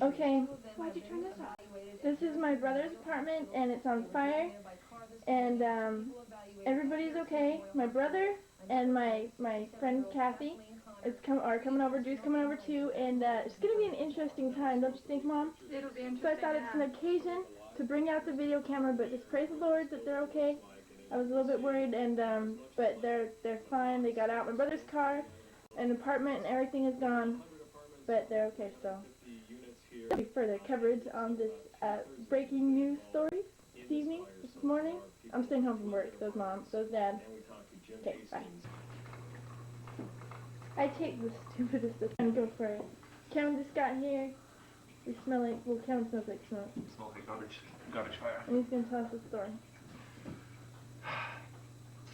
Okay, Why'd you turn this off? this is my brother's apartment and it's on fire, and everybody's okay. My brother and my friend Kathy are coming over. Drew's coming over too, and it's gonna be an interesting time, don't you think, Mom? It'll be So I interesting. thought it's an occasion to bring out the video camera, but just praise the Lord that they're okay. I was a little bit worried, and but they're fine. They got out. My brother's car, an apartment, and everything is gone, but they're okay still. Further coverage on this breaking news story this evening, this morning. I'm staying home from work. So's Mom. So's Dad. Okay, bye. I take the stupidest and go for it. Kevin just got here. We smell like, well, Kevin smells like smoke. Smells like garbage fire. And he's going to tell us a story.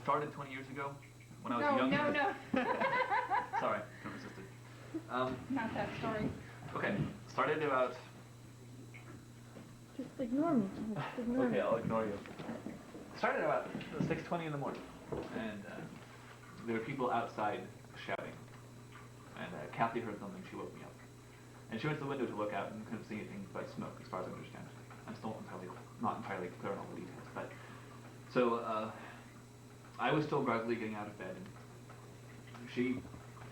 Started 20 years ago when I was young. No. Sorry, couldn't resist it. Not that story. Okay, started about... Just ignore me. Just ignore me. Okay, I'll ignore you. Started about 6:20 in the morning, and there were people outside shouting. And Kathy heard them and she woke me up. And she went to the window to look out and couldn't see anything but smoke, as far as I understand. I'm still not entirely clear on all the details. But so I was still groggily getting out of bed, and she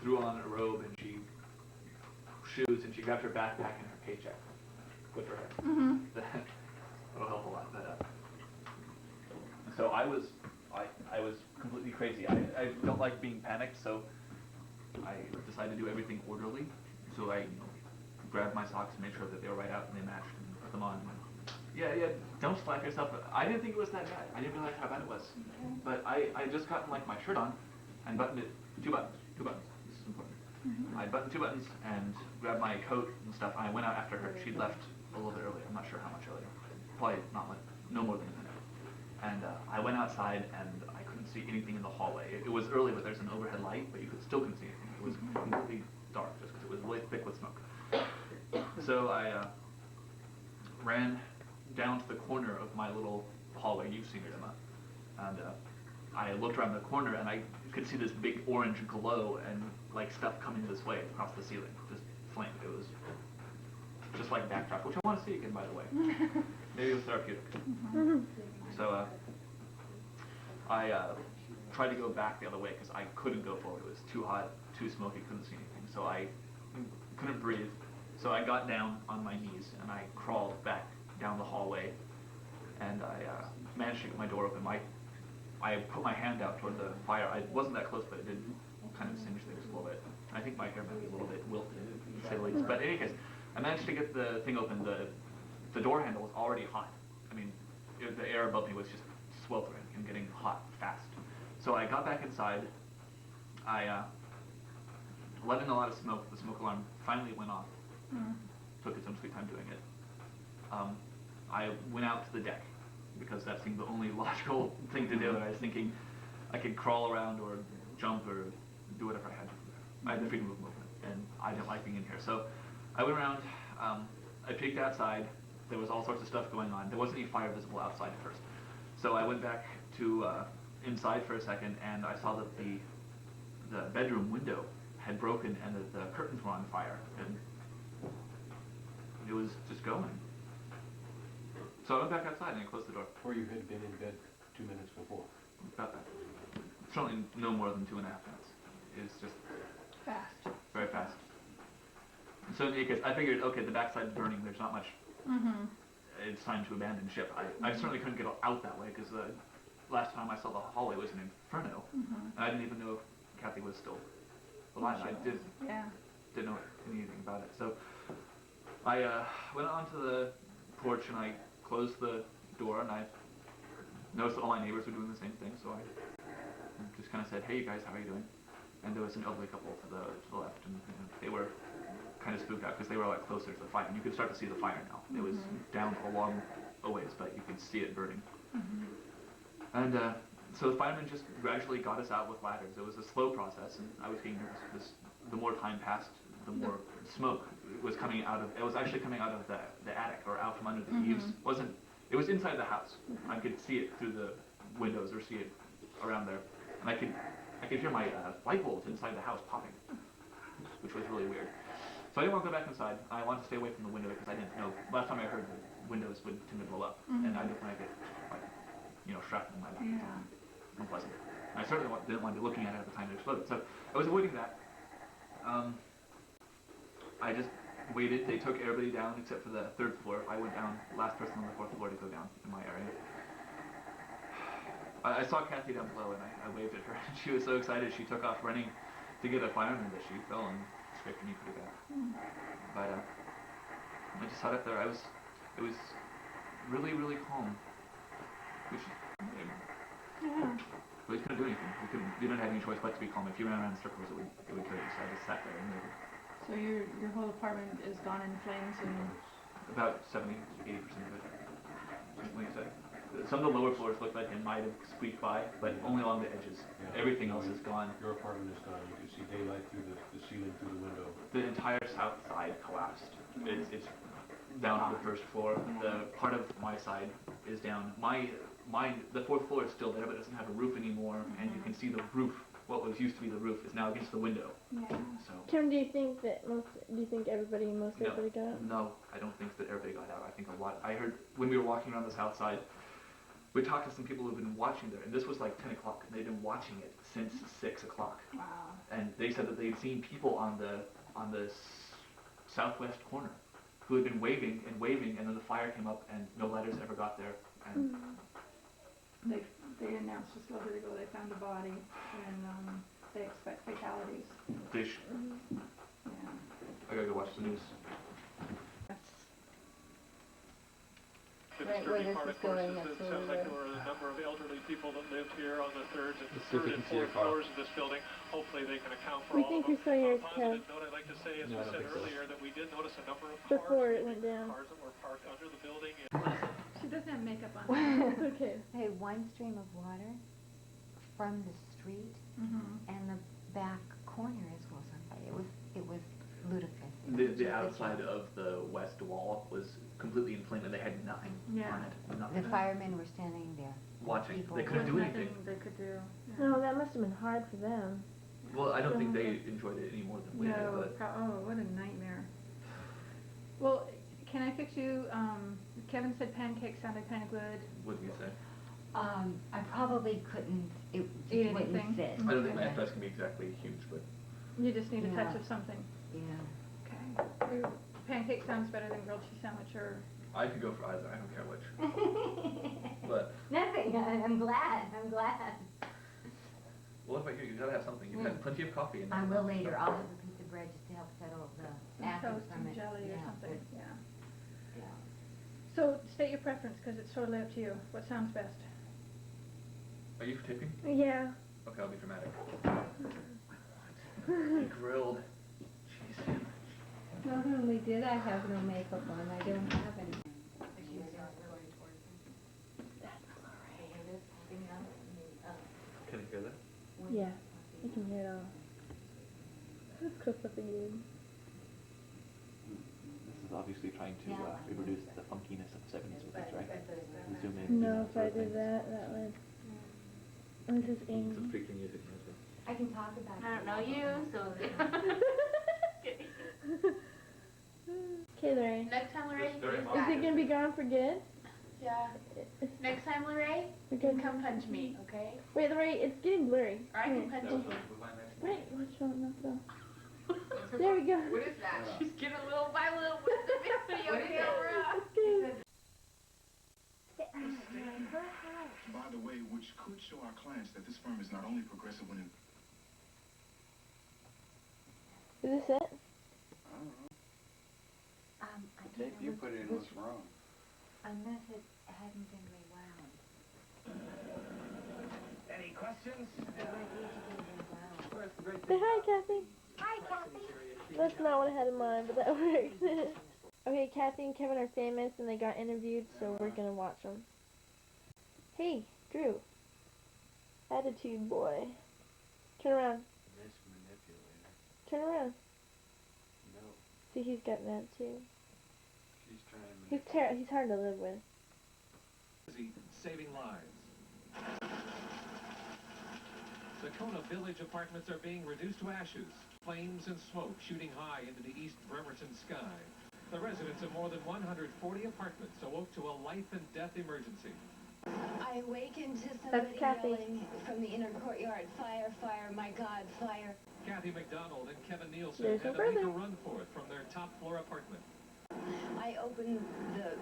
threw on a robe and shoes, and she grabbed her backpack and her paycheck. Good for her. Mm-hmm. That'll help a lot. But so I was completely crazy. I don't like being panicked, so I decided to do everything orderly. So I grabbed my socks and made sure that they were right out and they matched and put them on. Yeah, don't slack yourself. I didn't think it was that bad. I didn't realize how bad it was. Okay. But I just gotten like my shirt on and buttoned it, two buttons. This is important. Mm-hmm. I buttoned 2 buttons and grabbed my coat and stuff. I went out after her. She'd left a little bit earlier. I'm not sure how much earlier. Probably not like, no more than a minute. And I went outside and I couldn't see anything in the hallway. It was early, but there's an overhead light, but you still couldn't see anything. It was completely dark just because it was really thick with smoke. So I ran down to the corner of my little hallway. You've seen it, Emma. And I looked around the corner and I could see this big orange glow and like stuff coming this way across the ceiling, just flame. It was just like backdrop, which I want to see again, by the way. Maybe it was therapeutic. Mm-hmm. So I tried to go back the other way because I couldn't go forward. It was too hot, too smoky, couldn't see anything. So I couldn't breathe. So I got down on my knees and I crawled back down the hallway, and I managed to get my door open. I put my hand out toward the fire. I wasn't that close, but it did kind of singe things a little bit. I think my hair might be a little bit wilted, to say the least. But in any case, I managed to get the thing open. The door handle was already hot. I mean, the air above me was just sweltering and getting hot fast. So I got back inside. I let in a lot of smoke. The smoke alarm finally went off. Took its own sweet time doing it. I went out to the deck because that seemed the only logical thing to do. And I was thinking I could crawl around or jump or do whatever I had to. I had the freedom of movement, and I didn't like being in here. So I went around. I peeked outside. There was all sorts of stuff going on. There wasn't any fire visible outside at first. So I went back to inside for a second, and I saw that the bedroom window had broken and that the curtains were on fire, and it was just going. So I went back outside and I closed the door. Or you had been in bed 2 minutes before. About that. Certainly no more than 2.5 minutes. It's just Fast. very fast. So in any case, I figured, okay, the backside's burning. There's not much. Mm-hmm. It's time to abandon ship. I certainly couldn't get out that way because the last time I saw the hallway was an inferno. Mm-hmm. And I didn't even know if Kathy was still alive. I didn't know anything about it. So I went onto the porch and I closed the door, and I noticed that all my neighbors were doing the same thing. So I just kind of said, "Hey, you guys, how are you doing?" And there was an elderly couple to the left, and they were kind of spooked out because they were a lot closer to the fire, and you could start to see the fire now. It was down a long ways, but you could see it burning. And so the firemen just gradually got us out with ladders. It was a slow process, and I was getting nervous because the more time passed, the more smoke was coming out of. It was actually coming out of the attic or out from under the eaves. It was inside the house. I could see it through the windows or see it around there, and I could hear my light bulbs inside the house popping, which was really weird. So I didn't want to go back inside. I wanted to stay away from the window because I didn't know. Last time I heard the windows would tend to blow up, and I didn't want to get, like, shrapnel in my back. Yeah. Unpleasant. And I certainly didn't want to be looking at it at the time it exploded. So I was avoiding that. I just waited. They took everybody down except for the 3rd floor. I went down, last person on the 4th floor to go down in my area. I saw Kathy down below and I waved at her. She was so excited she took off running to get a fireman, but she fell and scraped her knee pretty bad. But I just sat up there. It was really, really calm. Which we couldn't do anything. We didn't have any choice but to be calm. If you ran around in circles, it would kill you. So I just sat there and waited. So your whole apartment is gone in flames and... About 70 to 80% of it. Like I said. Some of the lower floors look like it might have squeaked by, but only along the edges. Yeah. Everything else is gone. Your apartment is gone. You can see daylight through the ceiling, through the window. The entire south side collapsed. It's down to the 1st floor. The part of my side is down. The 4th floor is still there, but it doesn't have a roof anymore, and you can see the roof. What was used to be the roof is now against the window. Yeah. So. Kim, do you think everybody got out? No, I don't think that everybody got out. I think a lot. I heard when we were walking around the south side, we talked to some people who've been watching there, and this was like 10 o'clock, and they'd been watching it since 6 o'clock. Wow. And they said that they'd seen people on the southwest corner who had been waving, and then the fire came up, and no ladders ever got there. And They announced just a little bit ago they found a body, and they expect fatalities. Yeah. I gotta go watch the news. The disturbing part, of course, is that it sounds like there were a number of elderly people that lived here on the third and 4th floors of this building. Hopefully they can account for all of them. We think you saw yours, On a Kev. positive note, I'd like to say, as we said earlier, that we did notice a number of Before it went down. cars that were parked under the building. She doesn't have makeup on. It's okay. They had one stream of water from the street, and the back corner as well as on fire. It was ludicrous. The outside of the west wall was completely inflamed, and they had nothing on it. Nothing. The firemen were standing there. Watching. People They couldn't do Nothing anything. they could do. No, that must have been hard for them. Well, I don't think they enjoyed it any more than we did, No, but oh, what a nightmare. Well, can I fix you, Kevin said pancakes sounded kind of good. what do you say? I probably couldn't, it Eat just wouldn't anything? fit. I don't think my appetite's gonna be exactly huge, but You just need a touch Yeah. of something. Yeah. Okay. Pancake sounds better than grilled cheese sandwich or... I could go for either. I don't care which. But Nothing, I'm glad. what about you? You gotta have something. You've had plenty of coffee. And I will later, I'll have a piece of bread just to help settle the Some acid toast from and it. jelly or Yeah, something, but- yeah. yeah. So, state your preference, because it's totally up to you. What sounds best? are you taping? Yeah. Okay, I'll be dramatic. Be grilled. Jeez. Not only did I have no makeup on, I don't have any. Can you hear that? Yeah. I can hear it all. Let's cook something good. This is obviously trying to reproduce the funkiness of the 70s with this, right? Zoom in. No, if I did that would... This is Amy. Some freaking music. I can talk about it. I don't know you, so. Okay, Lorraine. Next time, Lorraine, Very please much. Is it gonna be gone for good? Yeah. Next time, Lorraine, you Okay. can come punch me, okay? Wait, Lorraine, it's getting blurry. Or I can punch you. Wait, what's wrong with that? There we go. What is that? She's getting a little by little with the video camera. It's good. By the way, which could show our clients that this firm is not only progressive when it... Is this it? I don't know. I The tape you put in was wrong. Unless it hadn't been rewound. Any questions? It might need to be rewound. Say hi, Kathy. Hi, Kathy. That's not what I had in mind, but that works. Okay, Kathy and Kevin are famous and they got interviewed, so we're gonna watch them. Hey, Drew. Attitude boy. Turn around. Mismanipulator. Turn around. No, See, he's got an attitude. she's trying to He's hard to live with. Saving lives. The Kona Village apartments are being reduced to ashes, flames and smoke shooting high into the East Bremerton sky. The residents of more than 140 apartments awoke to a life and death emergency. I awakened to somebody yelling from the inner courtyard, "Fire, fire, my God, fire." Kathy McDonald and Kevin Nielsen had to make a run for it from their top floor apartment. I opened the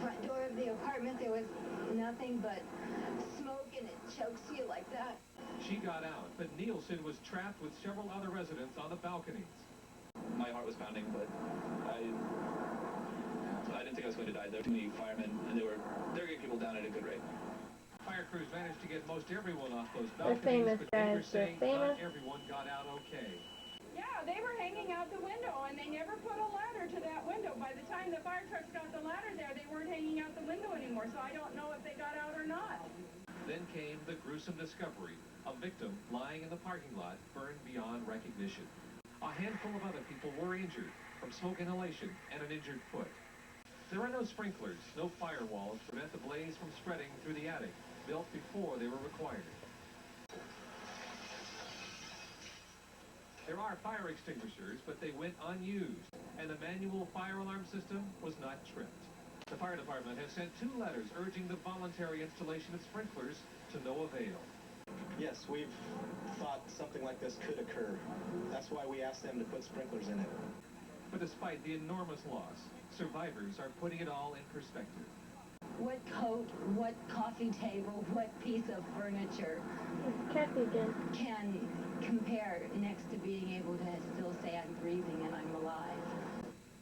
front door of the apartment. There was nothing but smoke, and it chokes you like that. She got out, but Nielsen was trapped with several other residents on the balconies. My heart was pounding, but I didn't think I was going to die. There were too many firemen, and they're getting people down at a good rate. Fire crews managed to get most everyone off those balconies, but neighbors say not everyone got out okay. Yeah, they were hanging out the window, and they never put a ladder to that window. By the time the fire trucks got the ladder there, they weren't hanging out the window anymore, so I don't know if they got out or not. Then came the gruesome discovery. A victim lying in the parking lot burned beyond recognition. A handful of other people were injured from smoke inhalation and an injured foot. There are no sprinklers, no firewalls to prevent the blaze from spreading through the attic, built before they were required. There are fire extinguishers, but they went unused, and the manual fire alarm system was not tripped. The fire department has sent 2 letters urging the voluntary installation of sprinklers to no avail. Yes, we've thought something like this could occur. That's why we asked them to put sprinklers in it. But despite the enormous loss, survivors are putting it all in perspective. What coat, what coffee table, what piece of furniture can compare next to being able to still say I'm breathing and I'm alive?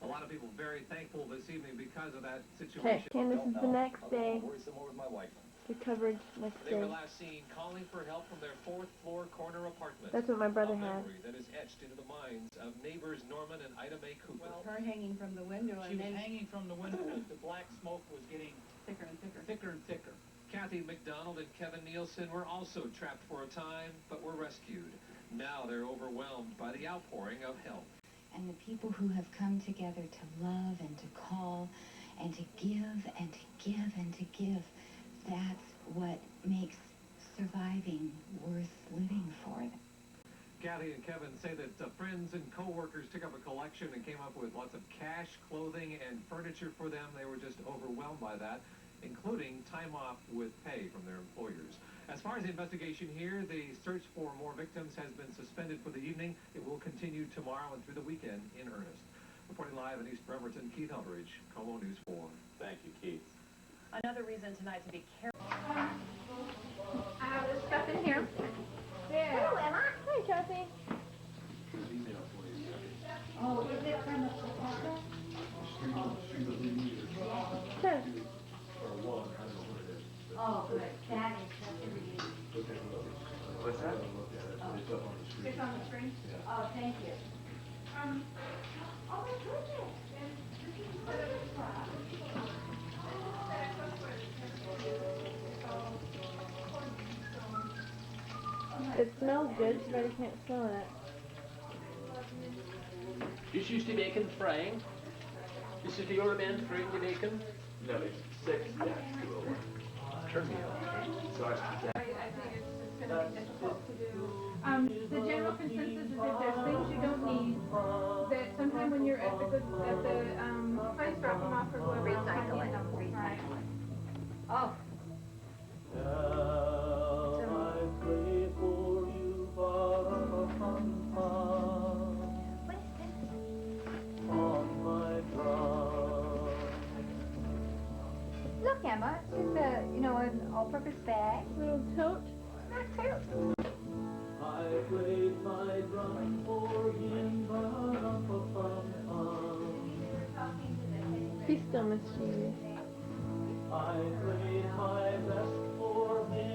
A lot of people very thankful this evening because of that situation. Okay, and this is the next day. I'll worry some more with my wife. The coverage next They day. were last seen calling for help from their 4th floor corner apartment. That's what my brother a had. memory that is etched into the minds of neighbors Norman and Ida Mae Cooper. Well, her hanging from the window, She was hanging from the window. The black smoke was getting thicker and thicker. thicker and thicker. Kathy McDonald and Kevin Nielsen were also trapped for a time, but were rescued. Now they're overwhelmed by the outpouring of help. And the people who have come together to love and to call and to give and to give and to give, that's what makes surviving worth living for them. Kathy and Kevin say that friends and co-workers took up a collection and came up with lots of cash, clothing, and furniture for them. They were just overwhelmed by that, including time off with pay from their employers. As far as the investigation here, the search for more victims has been suspended for the evening. It will continue tomorrow and through the weekend in earnest. Reporting live in East Bremerton, Keith Eldridge, Como News 4. Thank you, Keith. Another reason tonight to be careful. I have this stuff in here. Yeah. Hello, Emma. Hi, Kathy. Oh, is it from the professor? Sure. Oh, good. That is such a relief. What's that? It's on the screen? Yeah. Oh, thank you. Oh my goodness. And this is what it's from. It smells good, but I can't smell it. This used to bacon frying. This is the old man frying the bacon. No, it's 6 Turn me off. So I think it's just going to be difficult to do. The general consensus is if there's things you don't need, that sometime when you're at the place dropping off or whoever, Recycling. Right. Oh. Look, Emma, it's just an all-purpose bag. Little tote. Not tote. I played my drum for him. He's still mischievous. I played my best for him.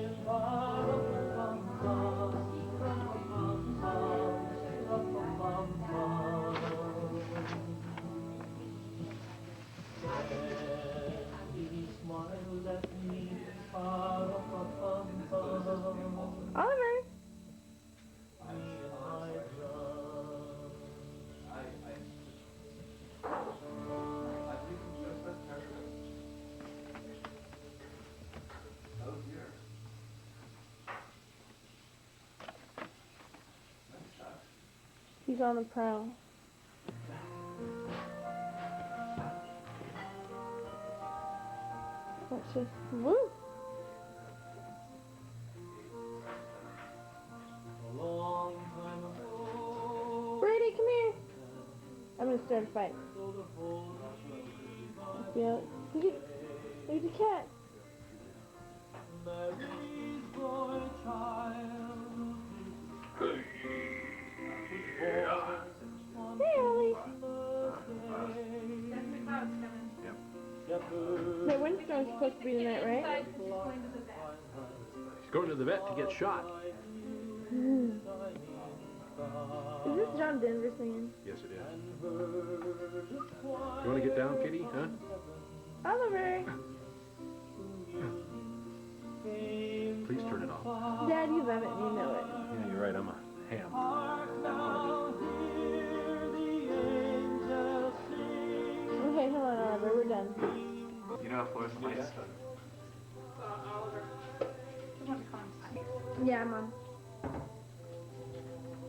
He smiled at me. Oliver. He's on the prowl. Watch this. Woo! Brady, come here! I'm gonna start a fight. Yeah. Look at the cat. Hey, Ollie. That windstorm's supposed to be tonight, right? He's going to the vet to get shot. Is this John Denver singing? Yes, it is. You want to get down, kitty? Huh? Oliver! Please turn it off. Dad, you love it and you know it. Yeah, you're right. I'm a ham. Okay, come on, Oliver. We're done. You know how Florence likes? Yeah, Mom.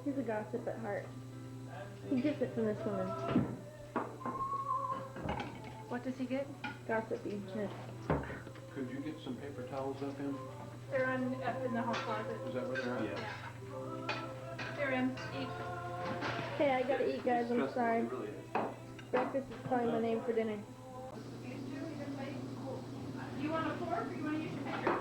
He's a gossip at heart. He gets it from this woman. What does he get? Gossipy. Could you get some paper towels up in? They're up in the hall closet. Is that where they're at? Yeah. Here, Em, eat. Hey, I gotta eat, guys. I'm sorry. Breakfast is calling my name for dinner. You want a fork or you want to use your finger?